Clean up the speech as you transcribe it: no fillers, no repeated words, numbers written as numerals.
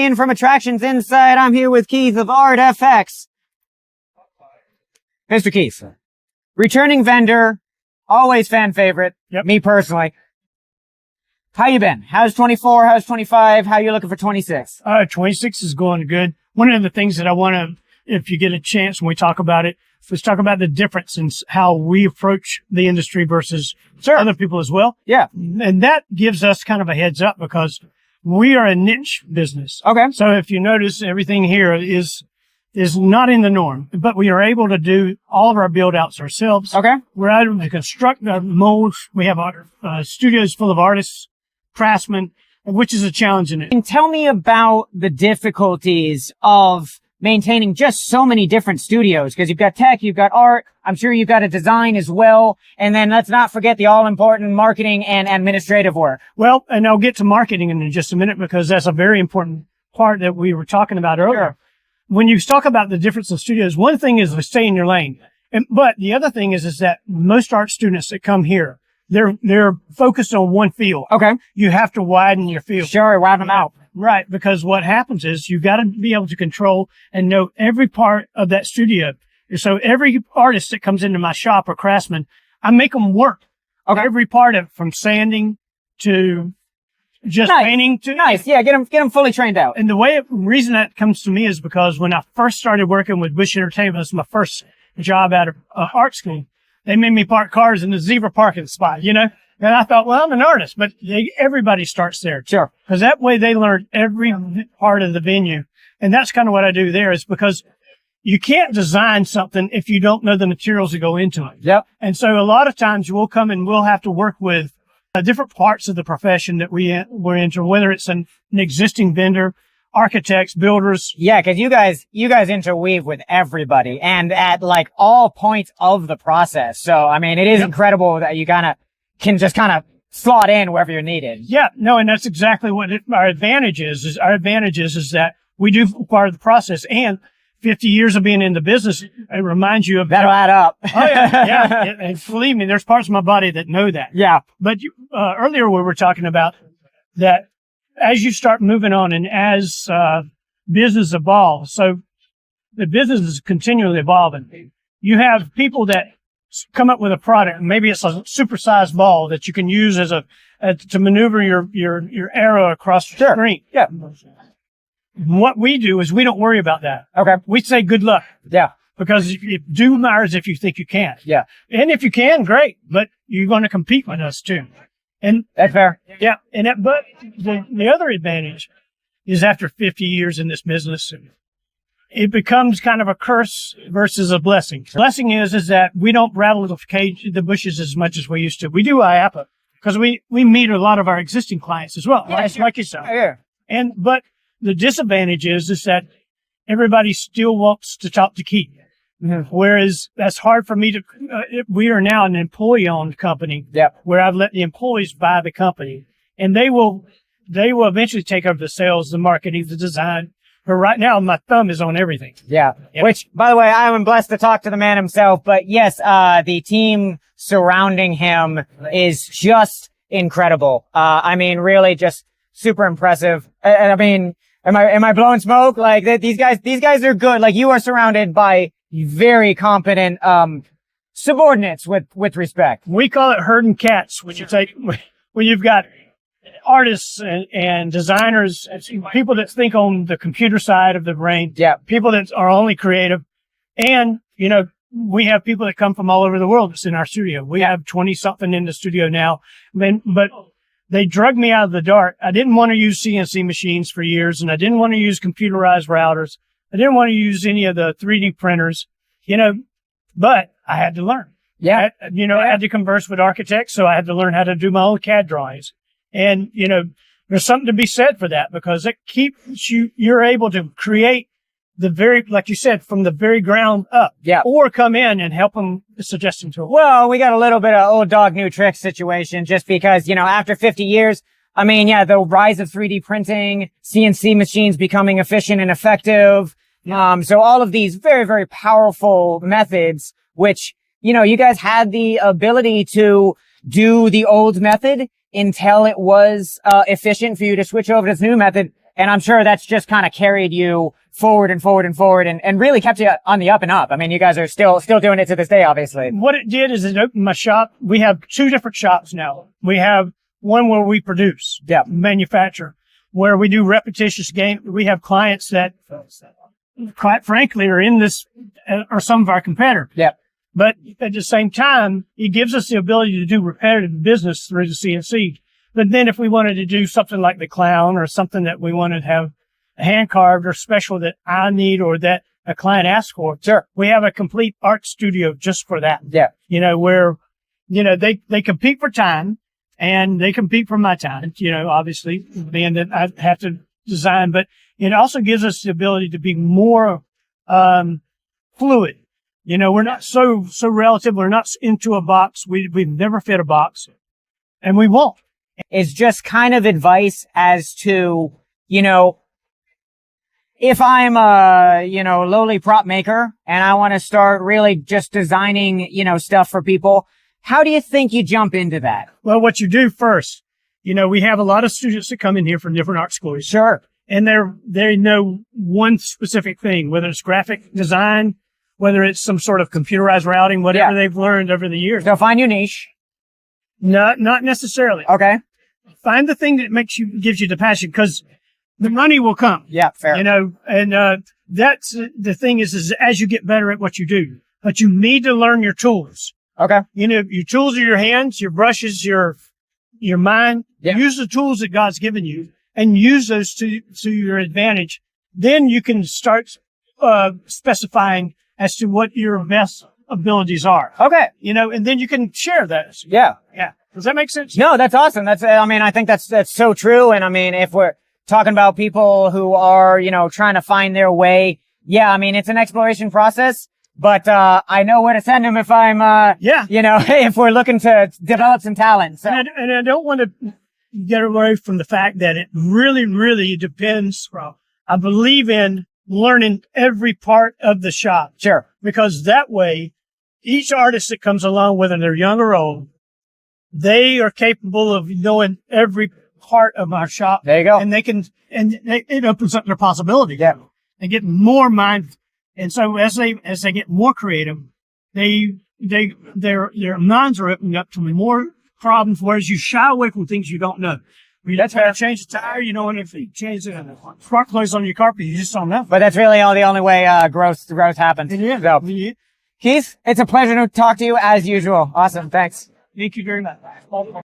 Ian from Attractions Insight. I'm here with Keith of Art FX. Mr. Keith, returning vendor, always fan favorite. Yep. Me personally. How you been? How's 24? How's 25? How you looking for 26? 26 is going good. One of the things that I want to, if you get a chance when we talk about it, let's talk about the difference in how we approach the industry versus other people as well. Yeah. And that gives us kind of a heads up because we are a niche business. Okay. So if you notice, everything here is not in the norm, but we are able to do all of our build outs ourselves. Okay. We're able to construct the molds. We have our studios full of artists, craftsmen, which is a challenge in it. And tell me about the difficulties of maintaining just so many different studios, because you've got tech, you've got art, I'm sure you've got a design as well. And then let's not forget the all-important marketing and administrative work. Well, and I'll get to marketing in just a minute because that's a very important part that we were talking about earlier. Sure. When you talk about the difference of studios, one thing is to stay in your lane. But the other thing is that most art students that come here, they're focused on one field. Okay. You have to widen your field. Sure, widen them out. Right. Because what happens is you got to be able to control and know every part of that studio. So every artist that comes into my shop or craftsman, I make them work. Okay. Every part of it, from sanding to just painting to. Nice. Yeah. Get them fully trained out. And the reason that comes to me is because when I first started working with Bush Entertainment, it was my first job out of art school. They made me park cars in the zebra parking spot, you know? And I thought, well, I'm an artist, but everybody starts there. Sure. Because that way they learn every part of the venue. And that's kind of what I do there is because you can't design something if you don't know the materials that go into it. Yep. And so a lot of times we'll come and we'll have to work with different parts of the profession that we're into, whether it's an existing vendor, architects, builders. Yeah, because you guys interweave with everybody and at like all points of the process. So, I mean, it is incredible that you can just kind of slot in wherever you're needed. Yeah, no, and that's exactly what our advantage is. Our advantage is that we do require the process, and 50 years of being in the business, it reminds you of That'll add up. Oh, yeah. And believe me, there's parts of my body that know that. Yeah. But earlier we were talking about that as you start moving on and as business evolves, so the business is continually evolving. You have people that come up with a product. Maybe it's a supersized ball that you can use to maneuver your arrow across the screen. Yeah. What we do is we don't worry about that. Okay. We say good luck. Yeah. Because you do ours if you think you can. Yeah. And if you can, great. But you're going to compete with us too. And that's fair. Yeah. But the other advantage is after 50 years in this business, it becomes kind of a curse versus a blessing. Blessing is that we don't rattle the bushes as much as we used to. We do IAAPA because we meet a lot of our existing clients as well, like yourself. Yeah. But the disadvantage is that everybody still wants to talk to Keith. Mm-hmm. Whereas that's hard for me to, we are now an employee-owned company. Yep. Where I've let the employees buy the company, and they will eventually take over the sales, the marketing, the design. But right now, my thumb is on everything. Yeah. Yep. Which, by the way, I am blessed to talk to the man himself. But yes, the team surrounding him is just incredible. I mean, really just super impressive. I mean, am I blowing smoke? Like these guys are good. Like you are surrounded by very competent, subordinates with respect. We call it herding cats when you've got artists and designers, people that think on the computer side of the brain. Yeah. People that are only creative. And, you know, we have people that come from all over the world that's in our studio. We have 20 something in the studio now. But they drug me out of the dark. I didn't want to use CNC machines for years, and I didn't want to use computerized routers. I didn't want to use any of the 3D printers, you know, but I had to learn. Yeah. I had to converse with architects, so I had to learn how to do my own CAD drawings. And, you know, there's something to be said for that because it keeps you're able to create like you said, from the very ground up. Yeah. Or come in and help them suggesting to them. Well, we got a little bit of old dog, new tricks situation just because, you know, after 50 years, I mean, yeah, the rise of 3D printing, CNC machines becoming efficient and effective. So all of these very, very powerful methods, which, you know, you guys had the ability to do the old method until it was efficient for you to switch over to this new method. And I'm sure that's just kind of carried you forward and forward and forward and really kept you on the up and up. I mean, you guys are still doing it to this day, obviously. What it did is it opened my shop. We have 2 different shops now. We have one where we produce, manufacture, where we do repetitious game. We have clients that, quite frankly, are in this, are some of our competitors. Yeah. But at the same time, it gives us the ability to do repetitive business through the CNC. But then if we wanted to do something like the clown or something that we wanted to have hand carved or special that I need or that a client asks for, sure, we have a complete art studio just for that. Yeah. You know, where, you know, they compete for time. And they compete for my time, you know, obviously, being that I have to design, but it also gives us the ability to be more fluid. You know, we're not so relative. We're not into a box. We've never fit a box, and we won't. It's just kind of advice as to, you know, if I'm a, you know, lowly prop maker and I want to start really just designing, you know, stuff for people, how do you think you jump into that? Well, what you do first, you know, we have a lot of students that come in here from different art schools. Sure. And they know one specific thing, whether it's graphic design, whether it's some sort of computerized routing, whatever they've learned over the years. So find your niche. Not necessarily. Okay. Find the thing that gives you the passion, because the money will come. Yeah, fair. You know, and that's the thing is as you get better at what you do, but you need to learn your tools. Okay. You know, your tools are your hands, your brushes, your mind. Yeah. Use the tools that God's given you and use those to your advantage. Then you can start specifying as to what your best abilities are. Okay. You know, and then you can share those. Yeah. Yeah. Does that make sense? No, that's awesome. I mean, I think that's so true. And I mean, if we're talking about people who are, you know, trying to find their way, yeah, I mean, it's an exploration process. But, I know where to send them if I'm, you know, if we're looking to develop some talent. So. And I don't want to get away from the fact that it really, really depends. I believe in learning every part of the shop. Sure. Because that way, each artist that comes along, whether they're young or old, they are capable of knowing every part of our shop. There you go. And it opens up their possibility. Yeah. They get more mind. And so as they get more creative, their minds are opening up to more problems, whereas you shy away from things you don't know. That's how to change the tire, you know, and if you change the spark plugs on your carpet, you just don't know. But that's really the only way, growth happens. Yeah. So, Keith, it's a pleasure to talk to you as usual. Awesome. Thanks. Thank you very much.